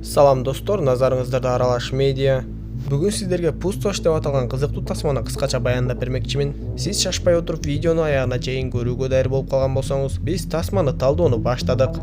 Салам достор, назарыңыздарда Аралаш медиа. Бүгін сіздерге пустош деп аталған қызықты тасманы қысқаша баяндап бермекчимин. Сиз шашпай отырып видеону аягына чейин көрүүгө дайыр болуп калган болсоңуз, биз тасманы талдоону баштадык.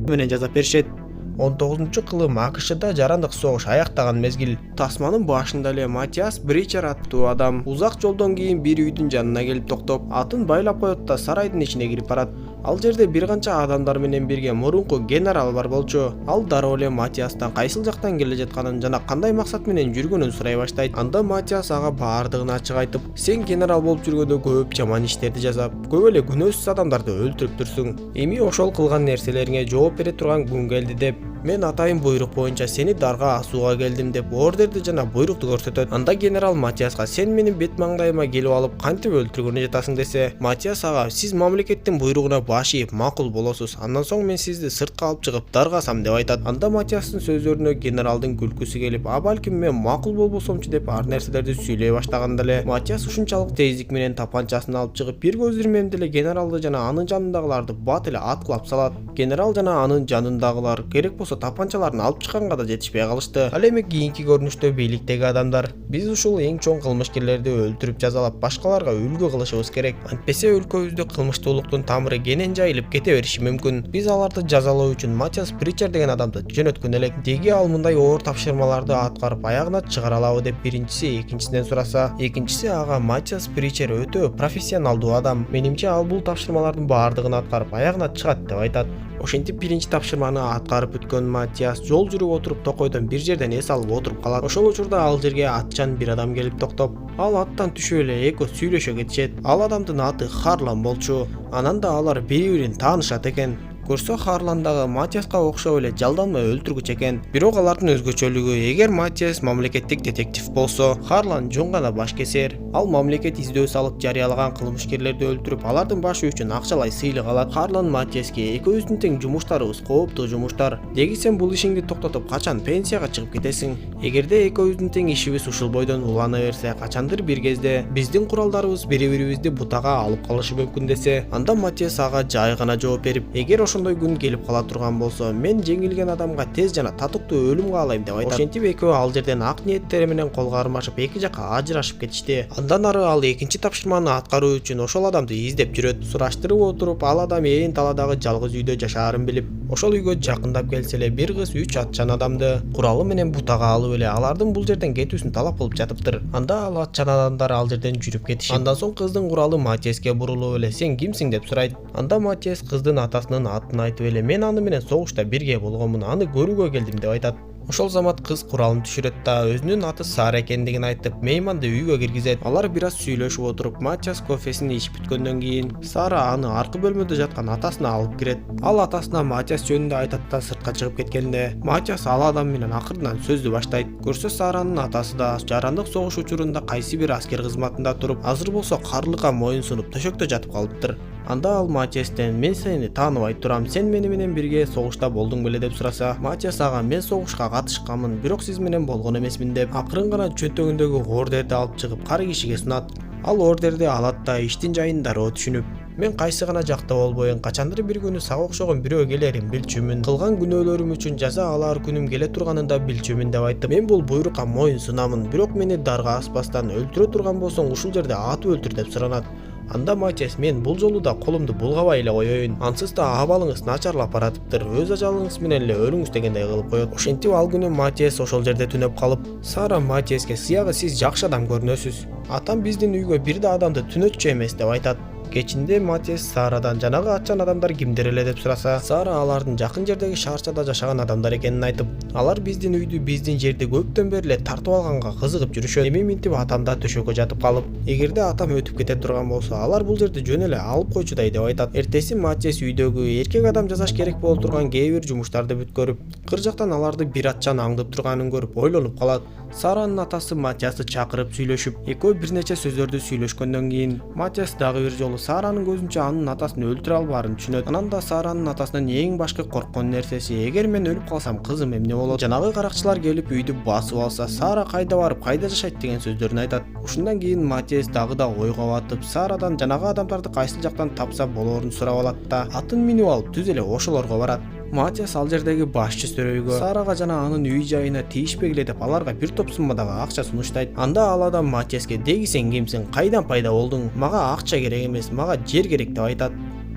Менен жазап беришет. 19-кылым АКШда жарандык согуш аяктаган мезгил. Тасманын башында эле Матиас Бричер аттуу адам узак жолдон кийин бир үйдүн жанына келип токтоп, атын байлап коет да сарайдын ичине кирип барат. Ал жерде бир канча адамдар менен бирге мурунку генерал бар болчу. Ал дароо эле Матиастан кайсыл жактан келе жатканын жана кандай максат менен жүргөнүн сурай баштайт. Анда Матиас ага баардыгын ачык айтып, сен генерал болуп жүргөндө көп жаман иштерди жасап, көп эле күнөөсүз адамдарды өлтүрүп турсуң. Эми ошол кылган нерселериңе жооп бере турган күн келди деп, мен атайын буйрук боюнча сени дарга асууга келдим деп ордерди жана буйрукту көрсөтөт. Анда генерал Матиаска сен менин бет маңдайыма келип алып кантип өлтүргөнү жатасың десе, Матиас ага сиз мамлекеттин буйругуна баш ийип макул болосуз. Андан соң мен сизди сыртка алып чыгып даргасам деп айтат. Анда Матиастын сөздөрүнө генералдын күлкүсү келип, а балким мен макул болбосомчу деп ар нерселерди сүйлөй баштаганда эле Матиас ушунчалык тездик менен тапанчасын алып чыгып, бир көз ирмемде эле генералды жана анын жанындагыларды бат эле аткылап салат. Генерал жана анын жанындагылар керек болсо тапанчаларын алып чыкканга да жетишпей калышты. Ал эми кийинки көрүнүштө бийликтеги адамдар биз ушул эң чоң кылмышкерлерди өлтүрүп жазалап башкаларга үлгү кылышыбыз керек. Антпесе өлкөбүздө кылмыштуулуктун тамыры кенен жайылып кете бериши мүмкүн. Биз аларды жазалоо үчүн Матиас Бричер деген адамды жөнөткөн элек. Деги ал мындай оор тапшырмаларды аткарып аягына чыгара алабы деп биринчиси экинчисинен сураса, экинчиси ага Матиас Бричер өтө профессионалдуу адам. Менимче ал бул тапшырмалардын баардыгын аткарып аягына чыгат деп айтат. Ошентип биринчи тапшырманы аткарып бүткөн Матиас жол жүрүп отуруп токойдон бир жерден эс алып отуруп калат. Ошол учурда ал жерге атчан бир адам келип токтоп, ал аттан түшүп эле экөө сүйлөшө кетишет. Ал адамдын аты Харлан болчу. Анан да алар бири-бирин таанышат экен. Көрсө Харлан дагы Матиаска окшоп эле жалданма өлтүргүч экен. Бирок алардын өзгөчөлүгү, эгер Матиас мамлекеттик детектив болсо, Харлан жөн гана башкесер. Ал мамлекет издөө салып жарыялаган кылмышкерлерди өлтүрүп, алардын башы үчүн акчалай сыйлык алат. Харлан Матиаске экөөбүздүн тең жумуштарыбыз кооптуу жумуштар. Деги сен бул ишиңди токтотуп качан пенсияга чыгып кетесиң? Эгерде экөөбүздүн тең ишибиз ушул бойдон улана берсе, качандыр бир кезде биздин куралдарыбыз бири-бирибизди бутага алып калышы мүмкүн десе, анда Матиас ага жай гана жооп берип, эгер ошондой күн келип кала турган болсо, мен жеңилген адамга тез жана татыктуу өлүм каалайм деп айтат. Ошентип экөө ал жерден ак ниеттери менен кол кармашып эки жакка ажырашып кетишти. Андан ары ал экинчи тапшырманы аткаруу үчүн ошол адамды издеп жүрөт. Сураштырып отуруп, ал адам ээн таладагы жалгыз үйдө жашаарын билип, ошол үйгө жакындап келсе эле бир кыз 3 атчан адамды куралы менен бутага алып эле алардын бул жерден кетүүсүн талап кылып жатыптыр. Анда ал атчан адамдар ал жерден жүрүп кетишет. Андан соң кыздын куралы Матиаске бурулуп эле сен кимсиң деп сурайт. Анда Матиас кыздын атасынын атын айтып эле мен аны менен согушта бирге болгонмун, аны көрүүгө келдим деп айтат. Ошол замат кыз куралын түшүрөт да өзүнүн аты Сара экендигин айтып, мейманды үйгө киргизет. Алар бир аз сүйлөшүп отуруп, Матиас кофесин ичип бүткөндөн кийин Сара аны аркы бөлмөдө жаткан атасына алып кирет. Ал атасына Матиас жөнүндө айтат да сыртка чыгып кеткенде, Матиас ал адам менен акырдан сөздү баштайт. Көрсө Саранын атасы да жарандык согуш учурунда кайсы бир аскер кызматында туруп, азыр болсо карлыкка моюн сунуп төшөктө жатып калыптыр. Анда ал Матиастен мен сени тааныбай турам, сен мени менен бирге согушта болдуң беле деп сураса, Матиас ага мен согушка катышканмын, бирок сиз менен болгон эмесмин деп акырын гана чөнтөгүндөгү ордерди алып чыгып кары кишиге сунат. Ал ордерди алат да иштин жайын дароо түшүнүп, мен кайсы гана жакта болбоюн, качандыр бир күнү сага окшогон бирөө келерин билчүмүн, кылган күнөөлөрүм үчүн жаза алар күнүм келе турганын да билчүмүн деп айтып, мен бул буйрукка моюн сунамын, бирок мени дарга аспастан өлтүрө турган болсоң ушул жерде атып өлтүр деп суранат. Анда Матиас мен бул жолу да колумду булгабай эле коеюн, ансыз да абалыңыз начарлап баратыптыр, өз ажалыңыз менен эле өлүңүз дегендей кылып коет. Ошентип ал күнү Матиас ошол жерде түнөп калып, Сара Матиаске сыягы сиз жакшы адам көрүнөсүз, атам биздин үйгө бир да адамды түнөтчү эмес деп айтат. Кечинде Матиас Сарадан жанагы атчан адамдар кимдер эле деп сураса, Сара алардын жакын жердеги шаарчада жашаган адамдар экенин айтып, алар биздин үйдү, биздин жерди көптөн бери эле тартып алганга кызыгып жүрүшөт. Эми минтип атам да төшөккө жатып калып, эгерде атам өтүп кете турган болсо, алар бул жерди жөн эле алып койчудай деп айтат. Эртеси Матиас үйдөгү эркек адам жасаш керек болуп турган кээ бир жумуштарды бүткөрүп, кыр жактан аларды бир атчан аңдып турганын көрүп ойлонуп калат. Саранын атасы Матиасты чакырып сүйлөшүп, экөө бир нече сөздөрдү сүйлөшкөндөн кийин Матиас дагы бир жолу уулу Саранын көзүнчө анын атасын өлтүрө албаарын түшүнөт. Анан да Саранын атасынан эң башкы корккон нерсеси эгер мен өлүп калсам кызым эмне болот? Жанагы каракчылар келип үйдү басып алса, Сара кайда барып, кайда жашайт деген сөздөрүн айтат. Ушундан кийин Матиас дагы да ойго батып, Сарадан жанагы адамдарды кайсыл жактан тапса болоорун сурап алат да атын минип алып түз эле ошолорго барат. Матиас ал жердеги башчы сөрөйгө Сарага жана анын үй жайына тийишпегиле деп аларга бир топ суммадагы акча сунуштайт. Анда ал адам Матиаске "Деги сен кимсиң? Кайдан пайда болдуң? Мага акча керек эмес, мага жер керек" деп айтат.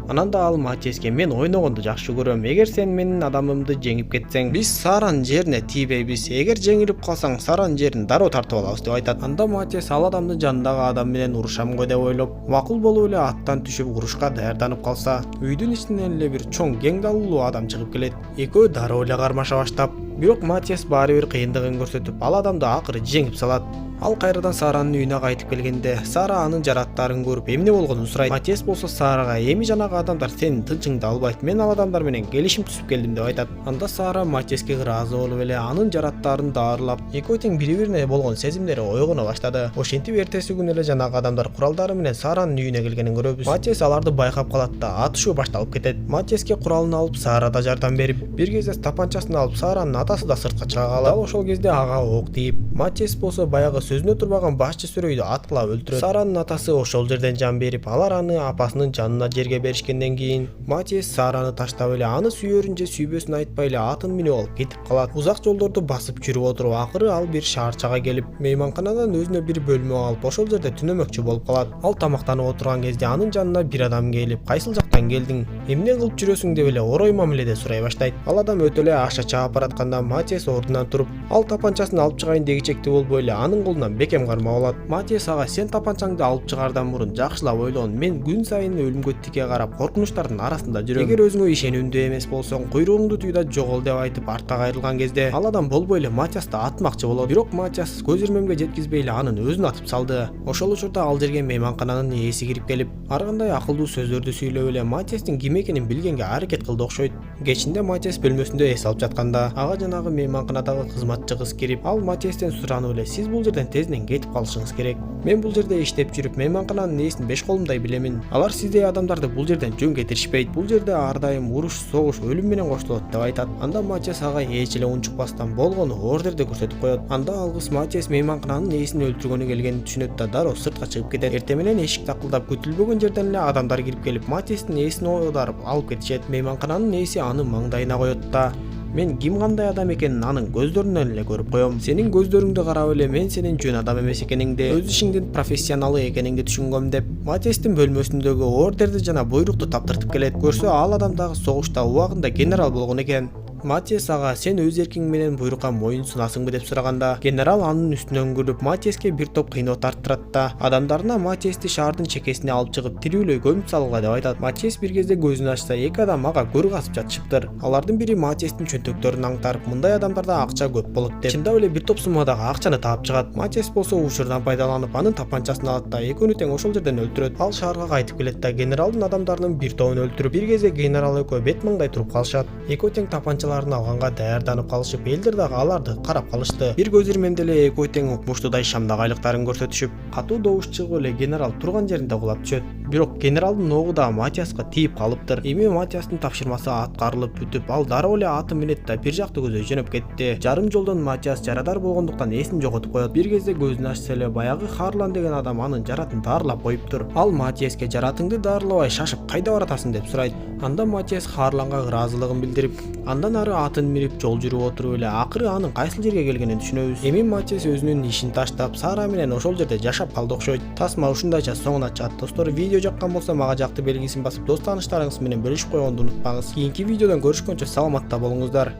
Анан да ал Матиаске "Мен ойногонду жакшы көрөм. Эгер сен менин адамымды жеңип кетсең, биз Саранын жерине тийбейбиз. Эгер жеңилип калсаң, Саранын жерин дароо тартып алабыз" деп айтат. Анда Матиас ал адамдын жанындагы адам менен урушам го деп ойлоп, макул болуп эле аттан түшүп урушка даярданып калса, үйдүн ичинен эле бир чоң кеңдалуу адам чыгып келет. Экөө дароо эле кармаша баштап, бирок Матиас баары бир кыйындыгын көрсөтүп, ал адамды акыры жеңип салат. Ал кайрадан Саранын үйүнө кайтып келгенде, Сара анын жараттарын көрүп эмне болгонун сурайт. Матиас болсо Сарага "Эми жанагы адамдар сенин тынчыңды албайт. Мен ал адамдар менен келишим түзүп келдим" деп айтат. Анда Сара Матиаске ыраазы болуп эле анын жараттарын даарылап, экөө тең бири-бирине болгон сезимдери ойгоно баштады. Ошентип эртеси күнү эле жанагы адамдар куралдары менен Саранын үйүнө келгенин көрөбүз. Матиас аларды байкап калат да атышуу башталып кетет. Матиаске куралын алып Сара да жардам берип, бир кезде тапанчасын алып Саранын атасы да сыртка чыга калат. Дал ошол кезде ага ок тийип, Матиас болсо баягы сөзүнө турбаган башчы сөрөйдү аткылап өлтүрөт. Саранын атасы ошол жерден жан берип, алар аны апасынын жанына жерге беришкенден кийин Матиас Сараны таштап эле аны сүйөрүн же сүйбөсүн айтпай эле атын минип алып кетип калат. Узак жолдорду басып жүрүп отуруп акыры ал бир шаарчага келип, мейманканадан өзүнө бир бөлмө алып, ошол жерде түнөмөкчү болуп калат. Ал тамактанып отурган кезде анын жанына бир адам келип, "Кайсыл жактан келдиң? Эмне кылып жүрөсүң?" деп эле оройма миледе сурай баштайт. Ал адам өтө эле аша чаап баратканда Матиас ордунан туруп, ал тапанчасын алып чыгайын дегичекти болбой эле анын колунан бекем кармап алат. Матиас ага "Сен тапанчаңды алып чыгаардан мурун жакшылап ойлон. Мен күн сайын өлүмгө тике карап коркунучтардын арасында жүрөм. Эгер өзүңө ишенимдүү эмес болсоң, куйругуңду туй да жогол" деп айтып артка кайрылган кезде ал адам болбой эле Матиасты атмакчы болот. Бирок Матиас көз ирмемге жеткизбей эле анын өзүн атып салды. Ошол учурда ал жерге мейманкананын ээси кирип келип, ар кандай акылдуу сөздөрдү сүйлөп эле Матиастын ким экенин билгенге аракет кылды окшойт. Кечинде Матиас бөлмөсүндө эс алып жатканда, ага жанагы мейманканадагы кызматчы кыз кирип, ал Матиастен суранып эле "Сиз бул жерден тезден кетип калышыңыз керек. Мен бул жерде иштеп жүрүп, мейманкананын ээсин беш колумдай билемин. Алар сиздей адамдарды бул жерден жөн кетиришпейт. Бул жерде ар дайым уруш, согуш, өлүм менен коштолот" деп айтат. Анда Матиас ага эч эле унчукпастан болгону ордерди көрсөтүп коет. Анда ал кыз Матиас мейманкананын ээсин өлтүргөнү келгенин түшүнөт да дароо сыртка чыгып кетет. Эртең менен эшик такылдап, күтүлбөгөн жерден эле адамдар кирип келип, Матиастын ээсин оодарып алып кетишет. Мейманкананын ээси аны маңдайына коет да "Мен ким кандай адам экенин анын көздөрүнөн эле көрүп коем. Сенин көздөрүңдү карап эле мен сенин жөн адам эмес экениңди, өз ишиңдин профессионалы экениңди түшүнгөм" деп Матиастын бөлмөсүндөгү ордерди жана буйрукту таптыртып келет. Көрсө ал адам дагы согушта убагында генерал болгон экен. Матиас ага "Сен өз эркиң менен буйрукка моюн сунасыңбы" деп сураганда, генерал анын үстүнөн күлүп Матиаске бир топ кыйноо тарттырат да адамдарына Матиасты шаардын чекесине алып чыгып тирүүлөй көмүп салууга деп айтат. Матиас бир кезде көзүн ачса, эки адам ага көр казып жатышыптыр. Алардын бири Матиастын чөнтөктөрүн аңтарып, "Мындай адамдарда акча көп болот" деп чындап эле бир топ суммадагы акчаны таап чыгат. Матиас болсо учурдан пайдаланып анын тапанчасын алат да экөөнү тең ошол жерден өлтүрөт. Ал шаарга кайтып келет да генералдын адамдарынын бир тобун өлтүрүп, бир кезде генерал экөө бет маңдай туруп калышат. Экөө тең тапанчаларын алганга даярданып калышып, элдер дагы аларды карап калышты. Бир көз ирмемде эле экөө тең укмуштуудай шамдак айлыктарын көрсөтүшүп, катуу добуш чыгып эле генерал турган жеринде кулап түшөт. Бирок генералдын огу да Матиаска тийип калыптыр. Эми Матиастын тапшырмасы аткарылып бүтүп, ал дароо эле атын минет да бир жакты көзөй жөнөп кетти. Жарым жолдон Матиас жарадар болгондуктан эсин жоготуп коет. Бир кезде көзүн ачса эле баягы Харлан деген адам анын жаратын даарылап коюптур. Ал Матиаске "Жаратыңды даарылабай шашып кайда баратасың" деп сурайт. Анда Матиас Харланга ыраазылыгын билдирип, андан ары атын минип жол жүрүп отуруп эле акыры анын кайсыл жерге келгенин түшүнөбүз. Эми Матиас өзүнүн ишин таштап, Сара менен ошол жерде жашап калды окшойт. Тасма ушундайча соңуна чыкат. Достор, видео жаккан болсо мага жакты белгисин басып, дос тааныштарыңыз менен бөлүшүп койгонду унутпаңыз. Кийинки видеодон көрүшкөнчө саламатта болуңуздар.